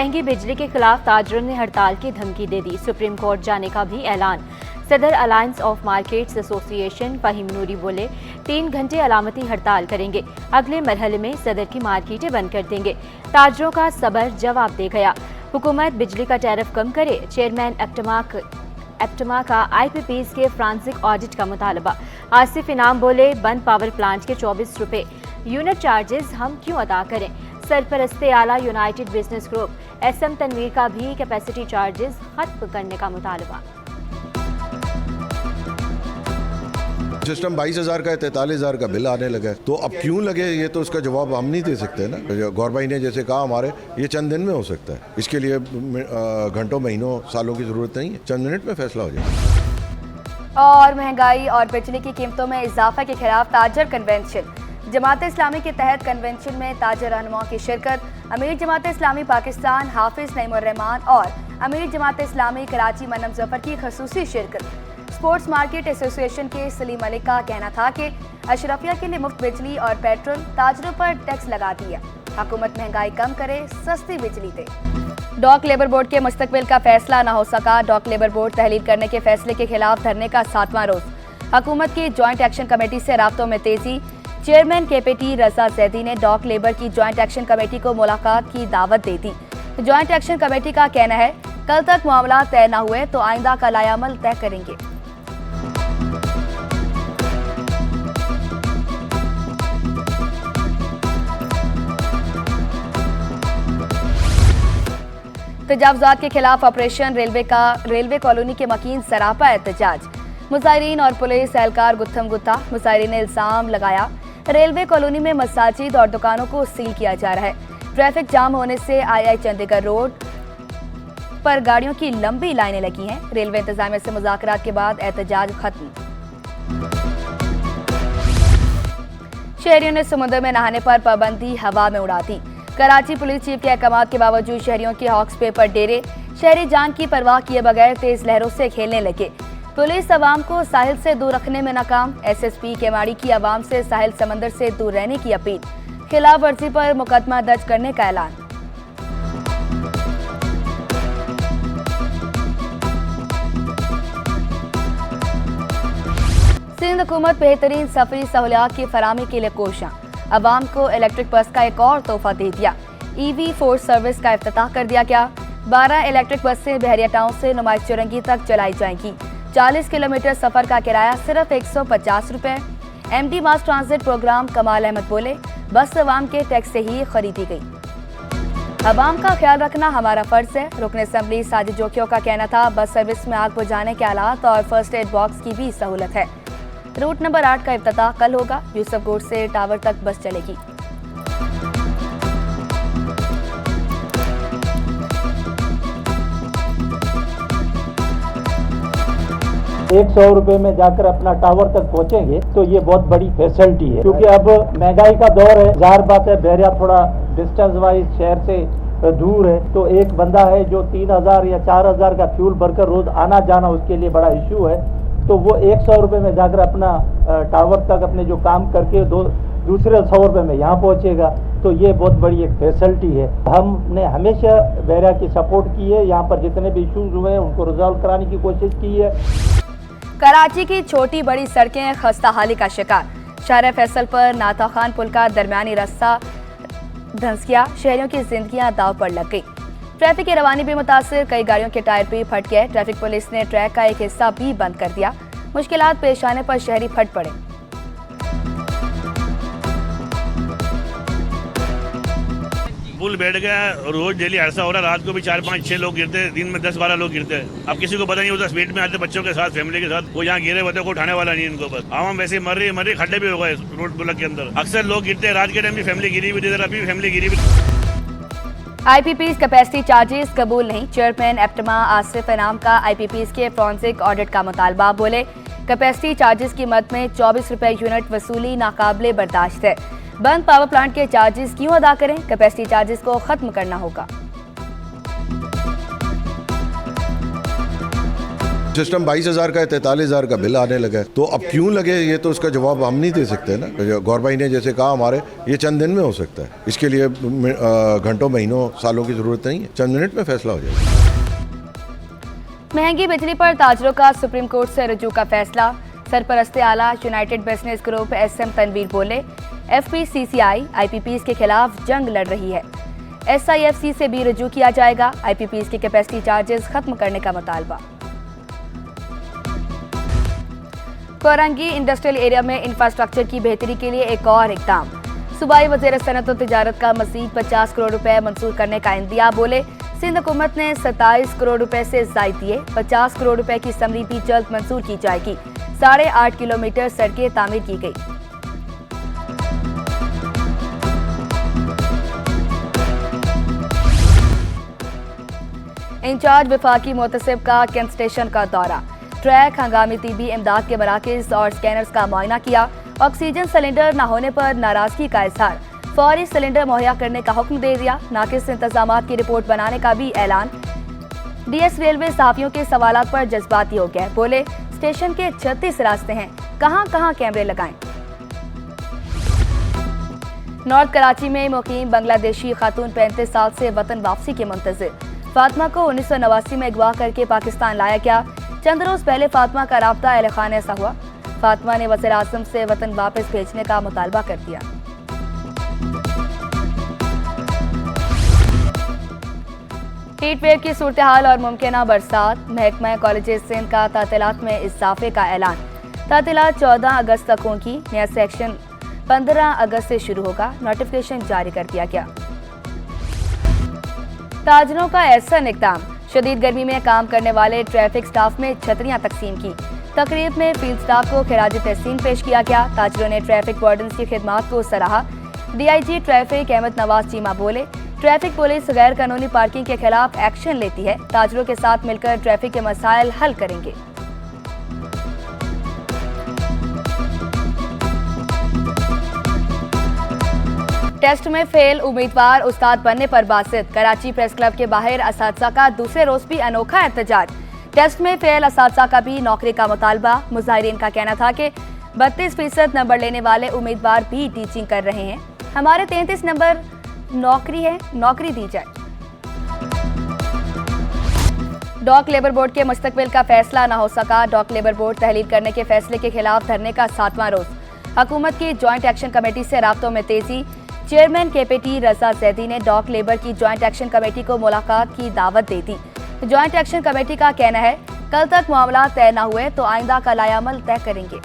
महंगी बिजली के खिलाफ ताजरों ने हड़ताल की धमकी दे दी। सुप्रीम कोर्ट जाने का भी ऐलान। सदर alliance of markets association Faheem Noori बोले 3 घंटे अलामती हड़ताल करेंगे। अगले मरहले में सदर की मार्केटें बंद कर देंगे। ताजरों का सबर जवाब दे गया। हुकूमत बिजली का टैरिफ कम करे। चेयरमैन एप्टमा का IPPs के फ्रांसिक ऑडिट का मुतालबा। आसिफ इनाम बोले बंद पावर प्लांट के 24 रुपए यूनिट चार्जेस हम क्यों अदा करें। सरपरस्ते आला United Business Group SM Tanveer का भी कैपेसिटी चार्जेस खत्म करने का मुतालबा। सिस्टम 22,000 का है, 43,000 का बिल आने लगा है, तो अब क्यों लगे ये तो उसका जवाब हम नहीं दे सकते ना। गौर भाई ने जैसे कहा हमारे ये चंद दिन में हो सकता है, इसके लिए घंटों महीनों सालों की जरूरत नहीं है, चंद मिनट में फैसला हो जाए। और महंगाई और बिजली की कीमतों में इजाफा के खिलाफ ताजर कन्वेंशन। जमात इस्लामी के तहत कन्वेंशन में ताजर रहनुमाओं की शिरकत। अमीर जमात इस्लामी पाकिस्तान हाफिज नईमुर रहमान और अमीर जमात इस्लामी कराची मनम जफर की खसूसी शिरकत। स्पोर्ट्स मार्केट एसोसिएशन के सलीम मलिक का कहना था कि अशरफिया के लिए मुफ्त बिजली और पेट्रोल, ताजरों पर टैक्स लगा दिया। हुकूमत महंगाई कम करे, सस्ती बिजली दे। डॉक लेबर बोर्ड के मुस्तकबिल का फैसला न हो सका। डॉक लेबर बोर्ड तहलील करने के फैसले के खिलाफ धरने का 7वां रोज। हुकूमत की ज्वाइंट एक्शन कमेटी से राब्तों में तेजी। चेयरमैन KPT रजा जैदी ने डॉक लेबर की ज्वाइंट एक्शन कमेटी को मुलाकात की दावत दे दी। ज्वाइंट एक्शन कमेटी का कहना है कल तक मामला तय न हुए तो आइंदा का लायामल तय करेंगे। तजावुजात के खिलाफ ऑपरेशन रेलवे कॉलोनी के मकीन सरापा एहतजाज। मुजाहिरीन और पुलिस एहलकार गुत्थम गुत्था। मुजाहिरीन ने इल्जाम लगाया रेलवे कॉलोनी में मसाजिद और दुकानों को सील किया जा रहा है। ट्रैफिक जाम होने से II चंडीगढ़ रोड पर गाड़ियों की लंबी लाइनें लगी हैं। रेलवे इंतजामिया से मुज़ाकरात के बाद एहतजाज खत्म। शहरियों ने समुद्र में नहाने पर पाबंदी हवा में उड़ा दी। कराची पुलिस चीफ के अहकाम के बावजूद शहरियों के हॉक्स पे पर डेरे। शहरी जान की परवाह किए बगैर तेज लहरों से खेलने लगे। पुलिस अवाम को साहिल से दूर रखने में नाकाम। SSP केमाड़ी की अवाम से साहिल समंदर से दूर रहने की अपील। खिलाफ वर्जी पर मुकदमा दर्ज करने का ऐलान। सिंध हुकूमत बेहतरीन सफरी सहूलियात की फराहमी के लिए कोशां। अवाम को इलेक्ट्रिक बस का एक और तोहफा दे दिया। EV4 सर्विस का इफ्तिताह कर दिया गया। 12 इलेक्ट्रिक बसें बहरिया टाउन से नुमाइश चौरंगी तक चलाई जाएंगी। 40 किलोमीटर सफर का किराया सिर्फ 150 रुपए। MD मास ट्रांजिट प्रोग्राम कमाल अहमद बोले बस अवाम के टैक्स से ही खरीदी गई। अवाम का ख्याल रखना हमारा फर्ज है। रुकन असम्बली साजिद जोकियों का कहना था बस सर्विस में आग बुझाने के आलात और फर्स्ट एड बॉक्स की भी सहूलत है। रूट नंबर 8 का इफ्तिताह कल होगा। यूसुफकोट से टावर तक बस चलेगी। 100 रुपए में जाकर अपना टावर तक पहुंचेंगे तो ये बहुत बड़ी फैसिलिटी है, क्योंकि अब महंगाई का दौर है। ज़ाहिर बात है बहरिया थोड़ा डिस्टेंस वाइज शहर से दूर है, तो एक बंदा है जो 3,000 या 4,000 का फ्यूल भरकर रोज आना जाना उसके लिए बड़ा इशू है, तो वो 100 रुपए में जाकर अपना टावर तक अपने जो काम करके दूसरे 100 रुपए में यहाँ पहुँचेगा, तो ये बहुत बड़ी एक फैसिलिटी है। हमने हमेशा बहरिया की सपोर्ट की है। यहाँ पर जितने भी इशूज हुए हैं उनको रिजॉल्व कराने की कोशिश की है। कराची की छोटी बड़ी सड़कें खस्ता हाली का शिकार। शाहर फैसल पर नाता खान पुल का दरमियानी रास्ता धंस गया। शहरियों की जिंदगियां दाव पर लग गई। ट्रैफिक की रवानी भी मुतासिर। कई गाड़ियों के टायर भी फट गए। ट्रैफिक पुलिस ने ट्रैक का एक हिस्सा भी बंद कर दिया। मुश्किलात पेश आने पर शहरी फट पड़े। पुल बैठ गया, रोज डेली हादसा हो रहा है। रात को भी 4, 5, 6 लोग गिरते हैं, दिन में 10, 12 लोग गिरते हैं। अब किसी को पता नहीं होता, स्पीड में आते बच्चों के साथ, फैमिली के साथ, वो यहाँ गिरे होते, कोई उठाने वाला नहीं इनको। बस आवाम वैसे मर रही, खड्डे भी हो गए रोड पुल के अंदर। अक्सर लोग गिरते हैं रात के टाइम भी, फैमिली गिरी भी, अभी फैमिली गिरी भी। IPPs कैपेसिटी चार्जेस कबूल नहीं। चेयरमैन एप्टमा आसिफ इनाम का IPPs के फॉरेंसिक ऑडिट का मुतालबा। बोले कैपेसिटी चार्जेस की मद में 24 रुपए यूनिट वसूली नाकाबिले बर्दाश्त है। बंद पावर प्लांट के चार्जेस क्यों अदा करें? कैपेसिटी चार्जेस को खत्म करना होगा। सिस्टम 22,000 का है, 43,000 का बिल आने लगा है। तो अब क्यों लगे ये तो उसका जवाब हम नहीं दे सकते ना। गौरबाई ने जैसे कहा हमारे, ये चंद दिन में हो सकता है। इसके लिए घंटों महीनों सालों की जरूरत नहीं है, चंद मिनट में फैसला हो जाएगा। महंगी बिजली पर ताजरों का सुप्रीम कोर्ट से रुजू का फैसला। सरपरस्ते आला United Business Group SM Tanveer बोले, FPCCI IPPs के खिलाफ जंग लड़ रही है। SIFC से भी रुजू किया जाएगा। IPPs के कैपेसिटी चार्जेस खत्म करने का मुतालबा। कोरंगी इंडस्ट्रियल एरिया में इंफ्रास्ट्रक्चर की बेहतरी के लिए एक और इकदाम। सूबाई वज़ीर सनअत और तिजारत का मज़ीद 50 करोड़ रुपए मंजूर करने का इंदिया। बोले, सिंध हुकूमत ने 27 करोड़ रुपए से ज़ायद दिए। 50 करोड़ रुपए की समरी भी जल्द मंजूर की जाएगी। 8.5 किलोमीटर सड़कें तामीर की गई। इंचार्ज विफाकी मोतसिब का कैंट स्टेशन का दौरा। ट्रैक, हंगामी तिबी इमदाद के मराकज़ और स्कैनर्स का मुआयना किया। ऑक्सीजन सिलेंडर न होने पर नाराजगी का इजहार। फौरी सिलेंडर मुहैया करने का हुक्म दे दिया। नाकिस इंतजामात की रिपोर्ट बनाने का भी ऐलान। DS रेलवे सहाफियों के सवालात पर जज्बाती हो गए। बोले, स्टेशन के 36 रास्ते हैं, कहां कहां कैमरे लगाएं। नॉर्थ कराची में मुकीम बांग्लादेशी खातून 35 साल से वतन वापसी के मुंतजिर। फातिमा को 1989 में अगवा करके पाकिस्तान लाया गया। चंद रोज पहले फातिमा का राब्ता अहले खाने से हुआ। फातिमा ने वज़ीर आज़म से वतन वापस भेजने का मुतालबा कर दिया। हीट वेव की सूरत हाल और मुमकिना बरसात। महकमा कॉलेजेस सिंध का तातीलात में इजाफे का ऐलान। तातीलात 14 अगस्त तक होंगी। नया सेक्शन 15 अगस्त से शुरू होगा। नोटिफिकेशन जारी कर दिया गया। ताजरों का ऐसा इक़दाम। शदीद गर्मी में काम करने वाले ट्रैफिक स्टाफ में छतरियां तकसीम की। तकरीब में फील्ड स्टाफ को खिराज तहसीन पेश किया गया। ताजरों ने ट्रैफिक वार्डन्स की खिदमात को सराहा। DIG ट्रैफिक अहमद नवाज चीमा बोले, ट्रैफिक पुलिस गैर कानूनी पार्किंग के खिलाफ एक्शन लेती है। ताजरों के साथ मिलकर ट्रैफिक के मसाइल हल करेंगे। टेस्ट में फेल उम्मीदवार उस्ताद बनने पर बासित। कराची प्रेस क्लब के बाहर असातिज़ा का दूसरे रोज भी अनोखा एहतजाज। टेस्ट में फेल असातिज़ा का भी नौकरी का मुतालबा। मुजाहिरीन का कहना था कि 32% नंबर लेने वाले उम्मीदवार भी टीचिंग कर रहे हैं। हमारे 33 नंबर नौकरी है, नौकरी दी जाए। डॉक लेबर बोर्ड के मुस्तकबिल का फैसला न हो सका। डॉक लेबर बोर्ड तहलील करने के फैसले के खिलाफ धरने का 7वां रोज। हुकूमत की ज्वाइंट एक्शन कमेटी से राब्तों में तेजी। चेयरमैन KPT रजा जैदी ने डॉक लेबर की ज्वाइंट एक्शन कमेटी को मुलाकात की दावत दे दी। ज्वाइंट एक्शन कमेटी का कहना है, कल तक मामला तय न हुए तो आइंदा का लायामल तय करेंगे।